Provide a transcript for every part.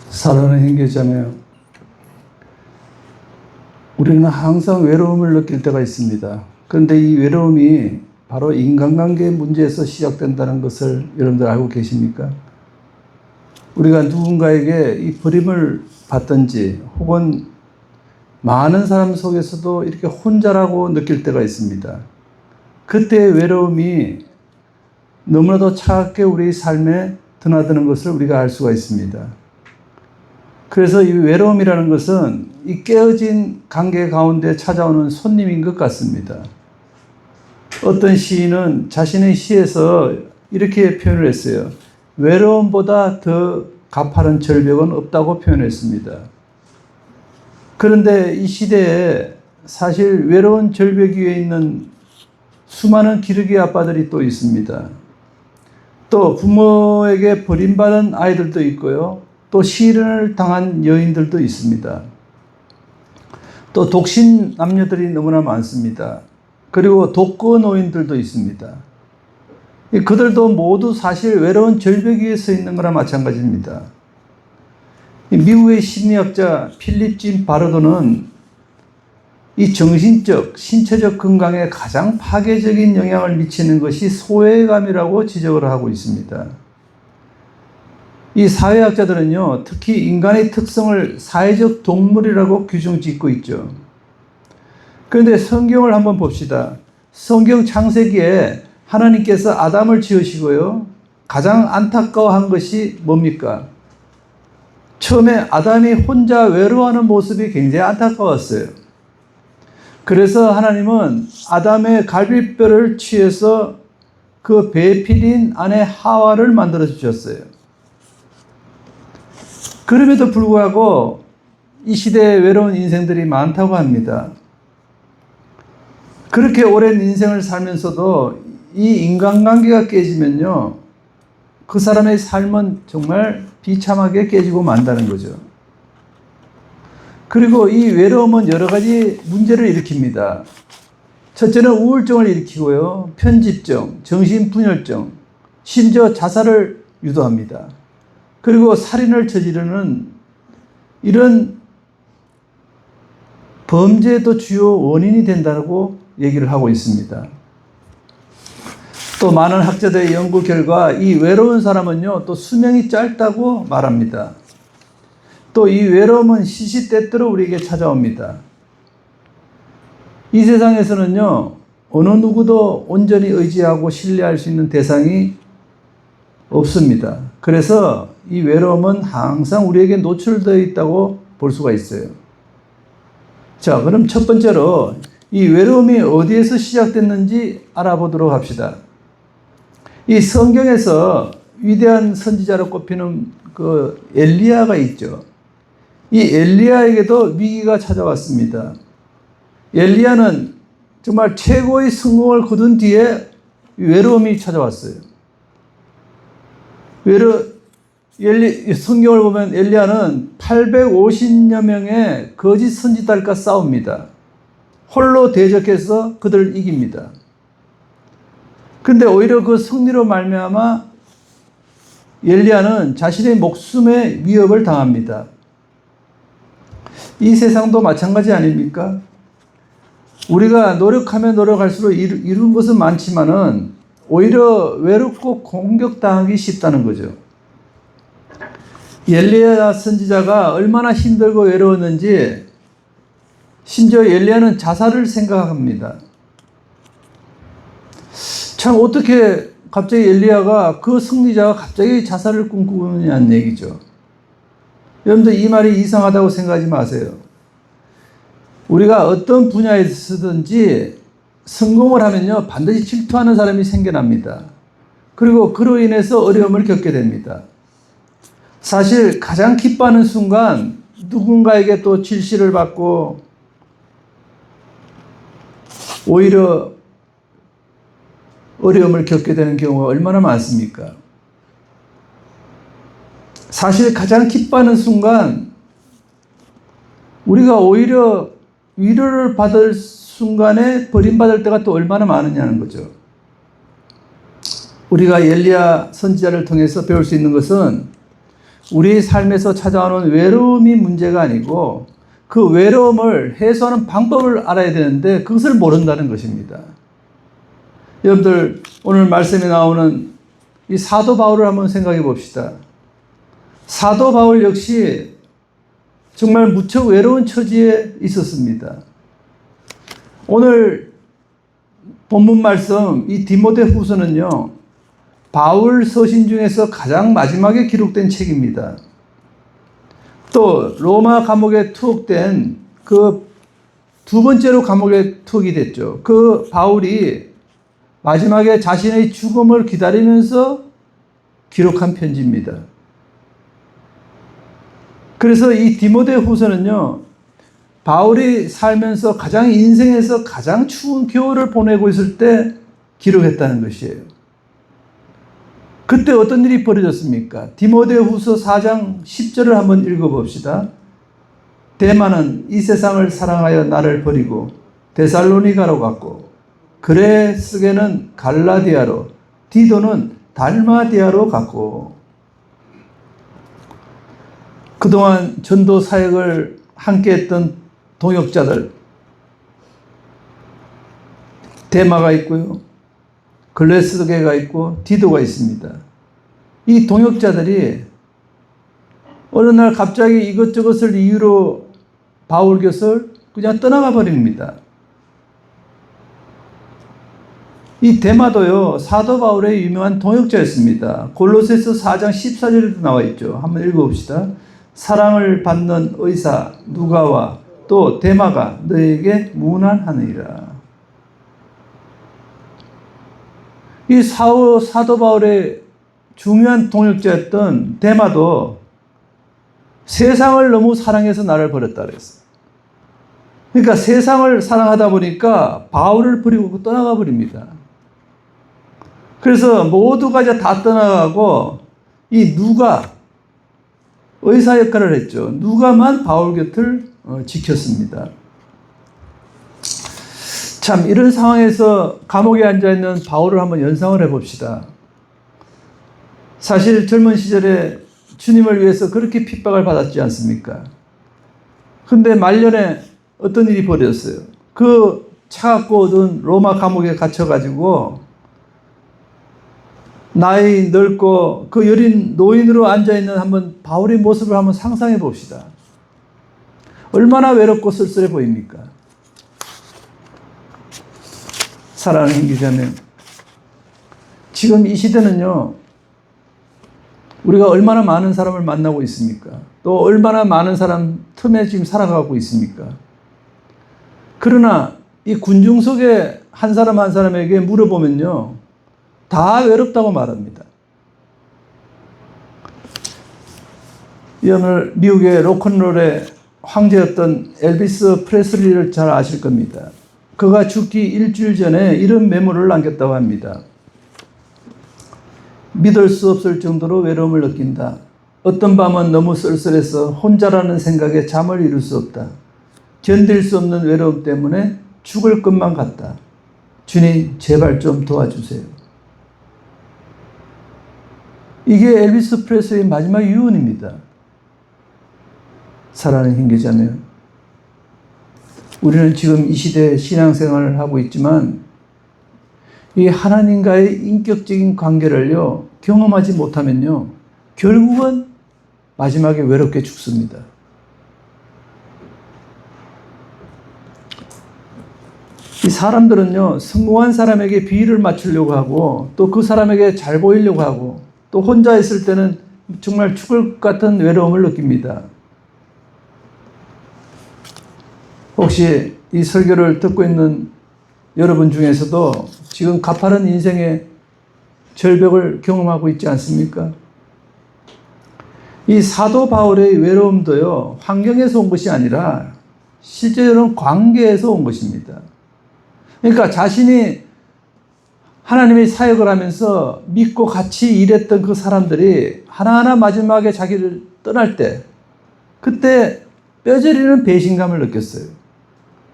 사랑하는 형제자매요, 우리는 항상 외로움을 느낄 때가 있습니다. 그런데 이 외로움이 바로 인간관계 문제에서 시작된다는 것을 여러분들 알고 계십니까? 우리가 누군가에게 이 버림을 받든지 혹은 많은 사람 속에서도 이렇게 혼자라고 느낄 때가 있습니다. 그때의 외로움이 너무나도 차갑게 우리 삶에 드나드는 것을 우리가 알 수가 있습니다. 그래서 이 외로움이라는 것은 이 깨어진 관계 가운데 찾아오는 손님인 것 같습니다. 어떤 시인은 자신의 시에서 이렇게 표현을 했어요. 외로움보다 더 가파른 절벽은 없다고 표현했습니다. 그런데 이 시대에 사실 외로운 절벽 위에 있는 수많은 기러기 아빠들이 또 있습니다. 또 부모에게 버림받은 아이들도 있고요. 또 시련을 당한 여인들도 있습니다. 또 독신 남녀들이 너무나 많습니다. 그리고 독거 노인들도 있습니다. 그들도 모두 사실 외로운 절벽 위에 서 있는 거나 마찬가지입니다. 미국의 심리학자 필립 짐 바르도는 이 정신적, 신체적 건강에 가장 파괴적인 영향을 미치는 것이 소외감이라고 지적을 하고 있습니다. 이 사회학자들은요, 특히 인간의 특성을 사회적 동물이라고 규정 짓고 있죠. 그런데 성경을 한번 봅시다. 성경 창세기에 하나님께서 아담을 지으시고요, 가장 안타까워한 것이 뭡니까? 처음에 아담이 혼자 외로워하는 모습이 굉장히 안타까웠어요. 그래서 하나님은 아담의 갈비뼈를 취해서 그 배필인 아내 하와를 만들어 주셨어요. 그럼에도 불구하고 이 시대에 외로운 인생들이 많다고 합니다. 그렇게 오랜 인생을 살면서도 이 인간관계가 깨지면요, 그 사람의 삶은 정말 비참하게 깨지고 만다는 거죠. 그리고 이 외로움은 여러 가지 문제를 일으킵니다. 첫째는 우울증을 일으키고요, 편집증, 정신분열증, 심지어 자살을 유도합니다. 그리고 살인을 저지르는 이런 범죄도 주요 원인이 된다고 얘기를 하고 있습니다. 또 많은 학자들의 연구 결과 이 외로운 사람은요, 또 수명이 짧다고 말합니다. 또 이 외로움은 시시때때로 우리에게 찾아옵니다. 이 세상에서는요, 어느 누구도 온전히 의지하고 신뢰할 수 있는 대상이 없습니다. 그래서 이 외로움은 항상 우리에게 노출되어 있다고 볼 수가 있어요. 자, 그럼 첫 번째로 이 외로움이 어디에서 시작됐는지 알아보도록 합시다. 이 성경에서 위대한 선지자로 꼽히는 그 엘리야가 있죠. 이 엘리야에게도 위기가 찾아왔습니다. 엘리야는 정말 최고의 성공을 거둔 뒤에 외로움이 찾아왔어요. 성경을 보면 엘리야는 850여 명의 거짓 선지자들과 싸웁니다. 홀로 대적해서 그들을 이깁니다. 그런데 오히려 그 승리로 말미암아 엘리야는 자신의 목숨에 위협을 당합니다. 이 세상도 마찬가지 아닙니까? 우리가 노력하면 노력할수록 이룬 것은 많지만은 오히려 외롭고 공격당하기 쉽다는 거죠. 엘리야 선지자가 얼마나 힘들고 외로웠는지 심지어 엘리야는 자살을 생각합니다. 참 어떻게 갑자기 엘리야가 그 승리자가 갑자기 자살을 꿈꾸느냐는 얘기죠. 여러분들 이 말이 이상하다고 생각하지 마세요. 우리가 어떤 분야에서든지 성공을 하면요, 반드시 질투하는 사람이 생겨납니다. 그리고 그로 인해서 어려움을 겪게 됩니다. 사실 가장 기뻐하는 순간 누군가에게 또 질시를 받고 오히려 어려움을 겪게 되는 경우가 얼마나 많습니까? 사실 가장 기뻐하는 순간 우리가 오히려 위로를 받을 순간에 버림받을 때가 또 얼마나 많으냐는 거죠. 우리가 엘리야 선지자를 통해서 배울 수 있는 것은 우리의 삶에서 찾아오는 외로움이 문제가 아니고 그 외로움을 해소하는 방법을 알아야 되는데 그것을 모른다는 것입니다. 여러분들 오늘 말씀에 나오는 이 사도 바울을 한번 생각해 봅시다. 사도 바울 역시 정말 무척 외로운 처지에 있었습니다. 오늘 본문 말씀 이 디모데후서는요, 바울 서신 중에서 가장 마지막에 기록된 책입니다. 또 로마 감옥에 투옥된 그 두 번째로 감옥에 투옥이 됐죠. 그 바울이 마지막에 자신의 죽음을 기다리면서 기록한 편지입니다. 그래서 이 디모데후서는요, 바울이 살면서 인생에서 가장 추운 겨울을 보내고 있을 때 기록했다는 것이에요. 그때 어떤 일이 벌어졌습니까? 디모데후서 4장 10절을 한번 읽어봅시다. 데마는 이 세상을 사랑하여 나를 버리고 데살로니가로 갔고, 그레스게는 갈라디아로, 디도는 달마디아로 갔고. 그동안 전도 사역을 함께 했던 동역자들, 데마가 있고요, 글레스게가 있고 디도가 있습니다. 이 동역자들이 어느 날 갑자기 이것저것을 이유로 바울 곁을 그냥 떠나가 버립니다. 이 데마도요, 사도 바울의 유명한 동역자였습니다. 골로새서 4장 14절에도 나와 있죠. 한번 읽어봅시다. 사랑을 받는 의사 누가와 또 데마가 너에게 문안하느니라. 이 사도 바울의 중요한 동역자였던 데마도 세상을 너무 사랑해서 나를 버렸다 그랬어요. 그러니까 세상을 사랑하다 보니까 바울을 버리고 떠나가 버립니다. 그래서 모두가 이제 다 떠나가고 이 누가 의사 역할을 했죠. 누가만 바울 곁을 지켰습니다. 참, 이런 상황에서 감옥에 앉아있는 바울을 한번 연상을 해봅시다. 사실 젊은 시절에 주님을 위해서 그렇게 핍박을 받았지 않습니까? 근데 말년에 어떤 일이 벌어졌어요? 그 차갑고 어두운 로마 감옥에 갇혀가지고 나이 넓고 그 여린 노인으로 앉아있는 한번 바울의 모습을 한번 상상해 봅시다. 얼마나 외롭고 쓸쓸해 보입니까? 사랑하는 형제자매, 지금 이 시대는요, 우리가 얼마나 많은 사람을 만나고 있습니까? 또 얼마나 많은 사람 틈에 지금 살아가고 있습니까? 그러나 이 군중 속에 한 사람 한 사람에게 물어보면요, 다 외롭다고 말합니다. 오늘 미국의 로큰롤의 황제였던 엘비스 프레슬리를 잘 아실 겁니다. 그가 죽기 일주일 전에 이런 메모를 남겼다고 합니다. 믿을 수 없을 정도로 외로움을 느낀다. 어떤 밤은 너무 쓸쓸해서 혼자라는 생각에 잠을 이룰 수 없다. 견딜 수 없는 외로움 때문에 죽을 것만 같다. 주님, 제발 좀 도와주세요. 이게 엘비스 프레슬리의 마지막 유언입니다. 사랑하는 형제자매, 우리는 지금 이 시대에 신앙생활을 하고 있지만 이 하나님과의 인격적인 관계를요, 경험하지 못하면요, 결국은 마지막에 외롭게 죽습니다. 이 사람들은요, 성공한 사람에게 비위를 맞추려고 하고 또 그 사람에게 잘 보이려고 하고 또 혼자 있을 때는 정말 죽을 것 같은 외로움을 느낍니다. 혹시 이 설교를 듣고 있는 여러분 중에서도 지금 가파른 인생의 절벽을 경험하고 있지 않습니까? 이 사도 바울의 외로움도요, 환경에서 온 것이 아니라 실제로는 관계에서 온 것입니다. 그러니까 자신이 하나님의 사역을 하면서 믿고 같이 일했던 그 사람들이 하나하나 마지막에 자기를 떠날 때, 그때 뼈저리는 배신감을 느꼈어요.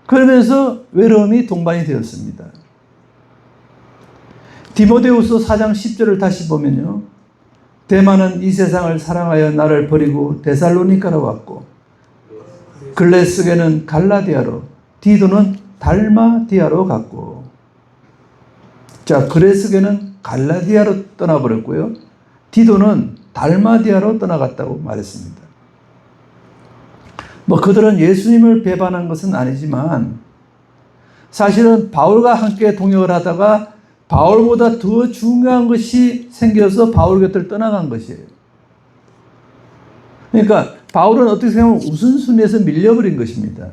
그러면서 외로움이 동반이 되었습니다. 디모데후서 4장 10절을 다시 보면요, 데마는 이 세상을 사랑하여 나를 버리고 데살로니가로 왔고, 글레스게는 갈라디아로, 디도는 달마디아로 갔고. 자, 글레스게는 갈라디아로 떠나버렸고요. 디도는 달마디아로 떠나갔다고 말했습니다. 뭐 그들은 예수님을 배반한 것은 아니지만 사실은 바울과 함께 동역을 하다가 바울보다 더 중요한 것이 생겨서 바울 곁을 떠나간 것이에요. 그러니까 바울은 어떻게 생각하면 우선순위에서 밀려버린 것입니다.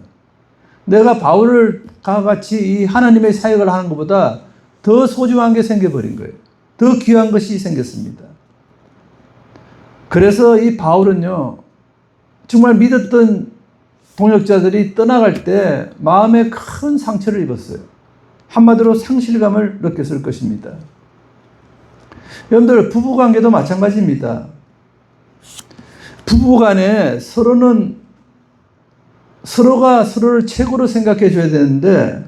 내가 바울과 같이 이 하나님의 사역을 하는 것보다 더 소중한 게 생겨버린 거예요. 더 귀한 것이 생겼습니다. 그래서 이 바울은요, 정말 믿었던 동역자들이 떠나갈 때 마음에 큰 상처를 입었어요. 한마디로 상실감을 느꼈을 것입니다. 여러분들, 부부관계도 마찬가지입니다. 부부간에 서로가 서로를 최고로 생각해 줘야 되는데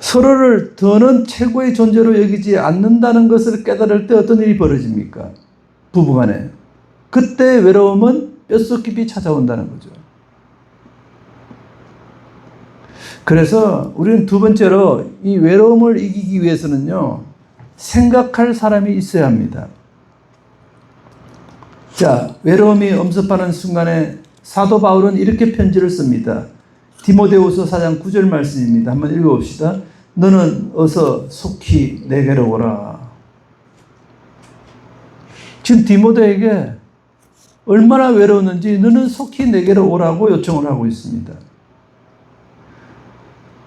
서로를 더는 최고의 존재로 여기지 않는다는 것을 깨달을 때 어떤 일이 벌어집니까? 부부간에. 그때 외로움은 뼛속 깊이 찾아온다는 거죠. 그래서 우리는 두 번째로 이 외로움을 이기기 위해서는요, 생각할 사람이 있어야 합니다. 자, 외로움이 엄습하는 순간에 사도 바울은 이렇게 편지를 씁니다. 디모데후서 4장 9절 말씀입니다. 한번 읽어봅시다. 너는 어서 속히 내게로 오라. 지금 디모데에게 얼마나 외로웠는지 너는 속히 내게로 오라고 요청을 하고 있습니다.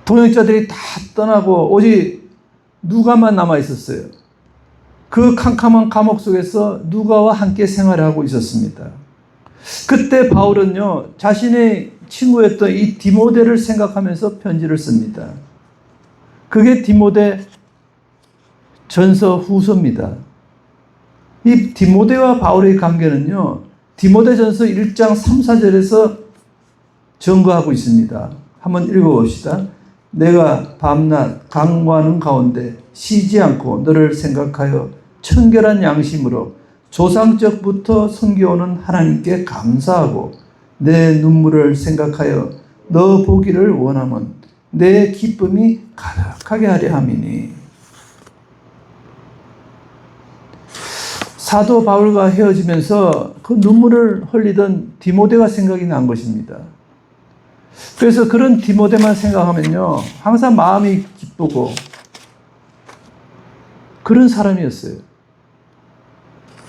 동역자들이 다 떠나고 오직 누가만 남아 있었어요. 그 캄캄한 감옥 속에서 누가와 함께 생활하고 있었습니다. 그때 바울은요, 자신의 친구였던 이 디모데를 생각하면서 편지를 씁니다. 그게 디모데 전서 후서입니다. 이 디모데와 바울의 관계는요, 디모데 전서 1장 3, 4절에서 증거하고 있습니다. 한번 읽어봅시다. 내가 밤낮 강구하는 가운데 쉬지 않고 너를 생각하여 청결한 양심으로 조상적부터 섬겨오는 하나님께 감사하고 내 눈물을 생각하여 너 보기를 원하면 내 기쁨이 가득하게 하려 함이니. 사도 바울과 헤어지면서 그 눈물을 흘리던 디모데가 생각이 난 것입니다. 그래서 그런 디모데만 생각하면요, 항상 마음이 기쁘고 그런 사람이었어요.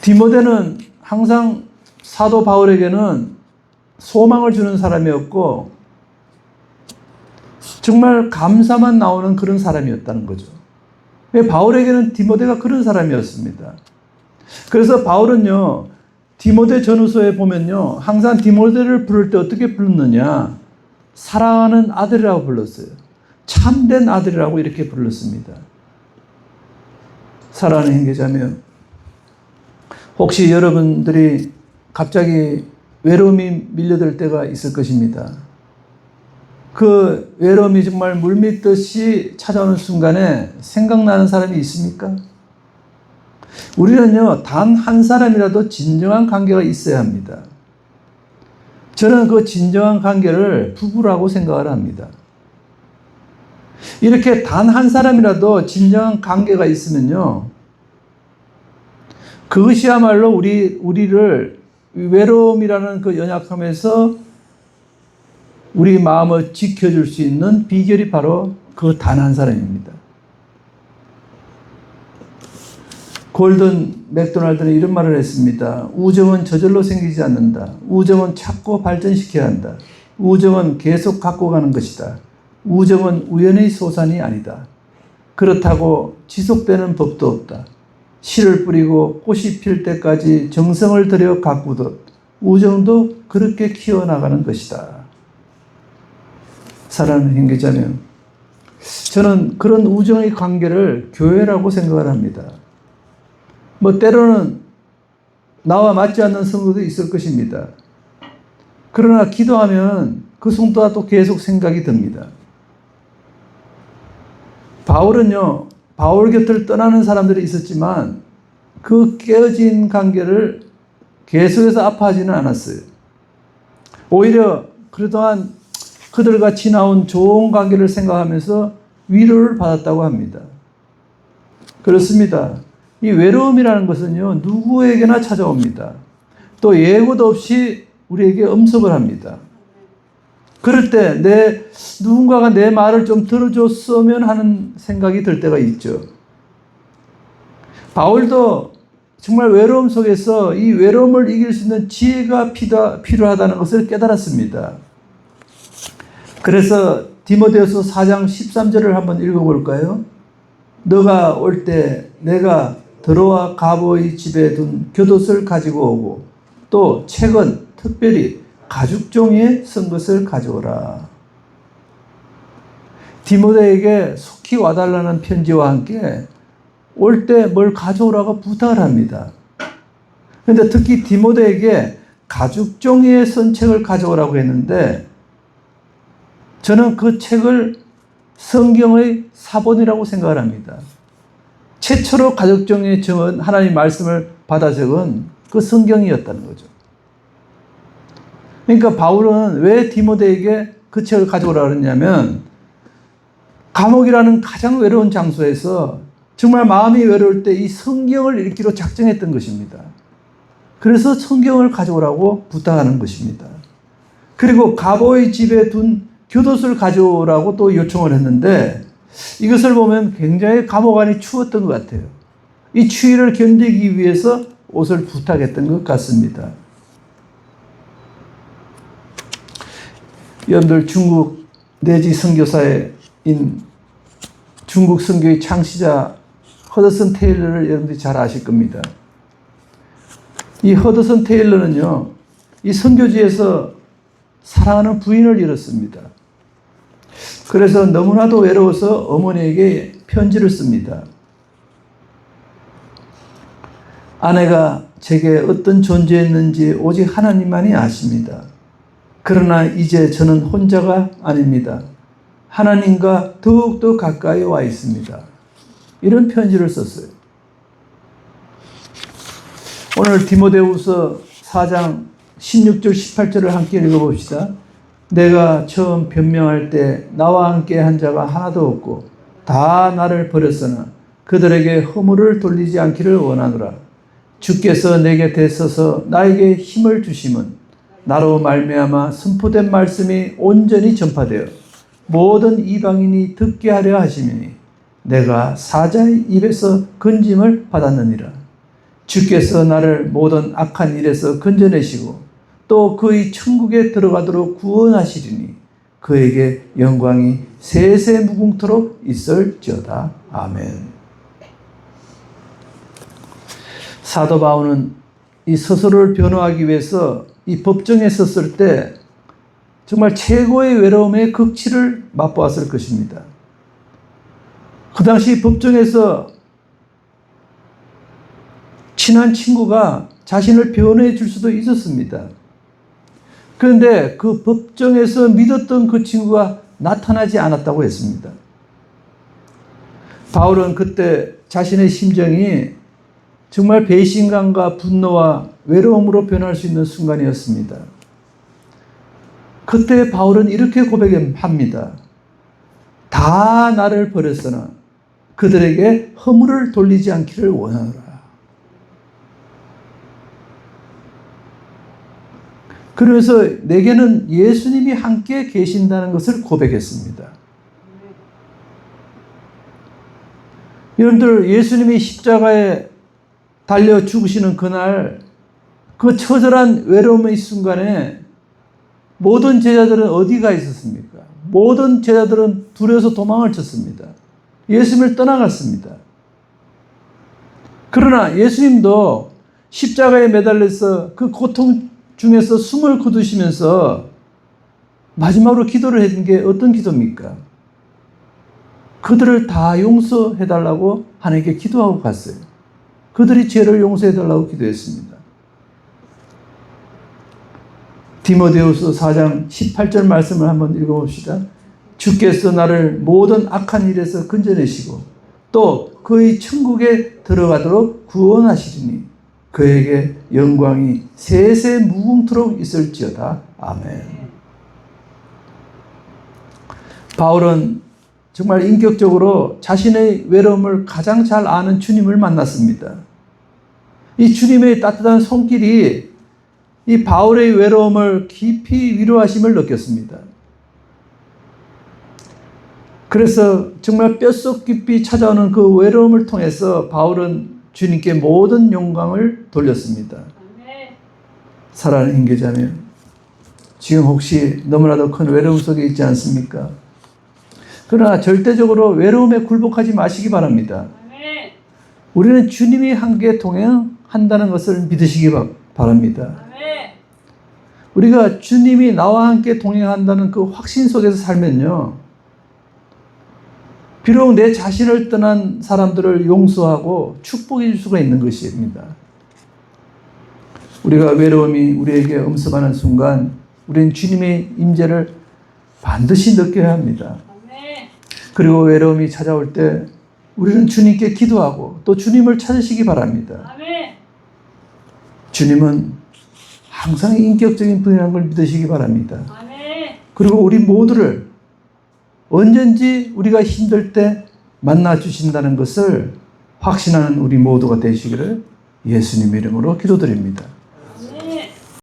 디모데는 항상 사도 바울에게는 소망을 주는 사람이었고 정말 감사만 나오는 그런 사람이었다는 거죠. 바울에게는 디모데가 그런 사람이었습니다. 그래서 바울은요, 디모데 전후서에 보면요, 항상 디모데를 부를 때 어떻게 불렀느냐, 사랑하는 아들이라고 불렀어요. 참된 아들이라고 이렇게 불렀습니다. 사랑하는 형제자매, 혹시 여러분들이 갑자기 외로움이 밀려들 때가 있을 것입니다. 그 외로움이 정말 물밀듯이 찾아오는 순간에 생각나는 사람이 있습니까? 우리는요, 단 한 사람이라도 진정한 관계가 있어야 합니다. 저는 그 진정한 관계를 부부라고 생각을 합니다. 이렇게 단 한 사람이라도 진정한 관계가 있으면요, 그것이야말로 우리를 외로움이라는 그 연약함에서 우리 마음을 지켜줄 수 있는 비결이 바로 그 단 한 사람입니다. 골든 맥도날드는 이런 말을 했습니다. 우정은 저절로 생기지 않는다. 우정은 찾고 발전시켜야 한다. 우정은 계속 갖고 가는 것이다. 우정은 우연의 소산이 아니다. 그렇다고 지속되는 법도 없다. 씨를 뿌리고 꽃이 필 때까지 정성을 들여 가꾸듯 우정도 그렇게 키워나가는 것이다. 사랑하는 형제자매, 저는 그런 우정의 관계를 교회라고 생각을 합니다. 뭐 때로는 나와 맞지 않는 성도도 있을 것입니다. 그러나 기도하면 그 성도가 또 계속 생각이 듭니다. 바울은요, 바울 곁을 떠나는 사람들이 있었지만 그 깨어진 관계를 계속해서 아파하지는 않았어요. 오히려 그동안 그들과 지나온 좋은 관계를 생각하면서 위로를 받았다고 합니다. 그렇습니다. 이 외로움이라는 것은요, 누구에게나 찾아옵니다. 또 예고도 없이 우리에게 음습을 합니다. 그럴 때 누군가가 내 말을 좀 들어줬으면 하는 생각이 들 때가 있죠. 바울도 정말 외로움 속에서 이 외로움을 이길 수 있는 지혜가 필요하다는 것을 깨달았습니다. 그래서 디모데후서 4장 13절을 한번 읽어볼까요? 너가 올 때 내가 더로와 가보의 집에 둔 곁옷을 가지고 오고 또 책은 특별히 가죽종이에 쓴 것을 가져오라. 디모데에게 속히 와달라는 편지와 함께 올 때 뭘 가져오라고 부탁을 합니다. 그런데 특히 디모데에게 가죽종이에 쓴 책을 가져오라고 했는데 저는 그 책을 성경의 사본이라고 생각을 합니다. 최초로 가죽종이에 적은 하나님 말씀을 받아 적은 그 성경이었다는 거죠. 그러니까 바울은 왜 디모데에게 그 책을 가져오라고 그랬냐면 감옥이라는 가장 외로운 장소에서 정말 마음이 외로울 때 이 성경을 읽기로 작정했던 것입니다. 그래서 성경을 가져오라고 부탁하는 것입니다. 그리고 가보의 집에 둔 곁옷을 가져오라고 또 요청을 했는데 이것을 보면 굉장히 감옥 안이 추웠던 것 같아요. 이 추위를 견디기 위해서 옷을 부탁했던 것 같습니다. 여러분들 중국 내지 선교사인 중국 선교의 창시자 허드슨 테일러를 여러분들이 잘 아실 겁니다. 이 허드슨 테일러는요, 이 선교지에서 사랑하는 부인을 잃었습니다. 그래서 너무나도 외로워서 어머니에게 편지를 씁니다. 아내가 제게 어떤 존재였는지 오직 하나님만이 아십니다. 그러나 이제 저는 혼자가 아닙니다. 하나님과 더욱더 가까이 와 있습니다. 이런 편지를 썼어요. 오늘 디모데후서 4장 16절 18절을 함께 읽어봅시다. 내가 처음 변명할 때 나와 함께 한 자가 하나도 없고 다 나를 버렸으나 그들에게 허물을 돌리지 않기를 원하노라. 주께서 내 곁에 서서 나에게 힘을 주심은 나로 말미암아 선포된 말씀이 온전히 전파되어 모든 이방인이 듣게 하려 하심이니 내가 사자의 입에서 건짐을 받았느니라. 주께서 나를 모든 악한 일에서 건져내시고 또 그의 천국에 들어가도록 구원하시리니 그에게 영광이 세세 무궁토록 있을지어다. 아멘. 사도 바울은 이 스스로를 변호하기 위해서 이 법정에 섰을 때 정말 최고의 외로움의 극치를 맛보았을 것입니다. 그 당시 법정에서 친한 친구가 자신을 변호해 줄 수도 있었습니다. 그런데 그 법정에서 믿었던 그 친구가 나타나지 않았다고 했습니다. 바울은 그때 자신의 심정이 정말 배신감과 분노와 외로움으로 변할 수 있는 순간이었습니다. 그때 바울은 이렇게 고백합니다. 다 나를 버렸으나 그들에게 허물을 돌리지 않기를 원하노라. 그러면서 내게는 예수님이 함께 계신다는 것을 고백했습니다. 여러분들, 예수님이 십자가에 달려 죽으시는 그날 그 처절한 외로움의 순간에 모든 제자들은 어디가 있었습니까? 모든 제자들은 두려워서 도망을 쳤습니다. 예수님을 떠나갔습니다. 그러나 예수님도 십자가에 매달려서 그 고통 중에서 숨을 거두시면서 마지막으로 기도를 했던 게 어떤 기도입니까? 그들을 다 용서해달라고 하나님께 기도하고 갔어요. 그들이 죄를 용서해달라고 기도했습니다. 디모데후서 4장 18절 말씀을 한번 읽어봅시다. 주께서 나를 모든 악한 일에서 건져내시고 또 그의 천국에 들어가도록 구원하시리니 그에게 영광이 세세 무궁토록 있을지어다. 아멘. 바울은 정말 인격적으로 자신의 외로움을 가장 잘 아는 주님을 만났습니다. 이 주님의 따뜻한 손길이 이 바울의 외로움을 깊이 위로하심을 느꼈습니다. 그래서 정말 뼛속 깊이 찾아오는 그 외로움을 통해서 바울은 주님께 모든 영광을 돌렸습니다. 사랑하는 hin계자매, 지금 혹시 너무나도 큰 외로움 속에 있지 않습니까? 그러나 절대적으로 외로움에 굴복하지 마시기 바랍니다. 우리는 주님이 함께 동행한다는 것을 믿으시기 바랍니다. 우리가 주님이 나와 함께 동행한다는 그 확신 속에서 살면요, 비록 내 자신을 떠난 사람들을 용서하고 축복해 줄 수가 있는 것입니다. 우리가 외로움이 우리에게 엄습하는 순간 우리는 주님의 임재를 반드시 느껴야 합니다. 그리고 외로움이 찾아올 때 우리는 주님께 기도하고 또 주님을 찾으시기 바랍니다. 주님은 항상 인격적인 분이라는 걸 믿으시기 바랍니다. 그리고 우리 모두를 언제든지 우리가 힘들 때 만나 주신다는 것을 확신하는 우리 모두가 되시기를 예수님의 이름으로 기도드립니다.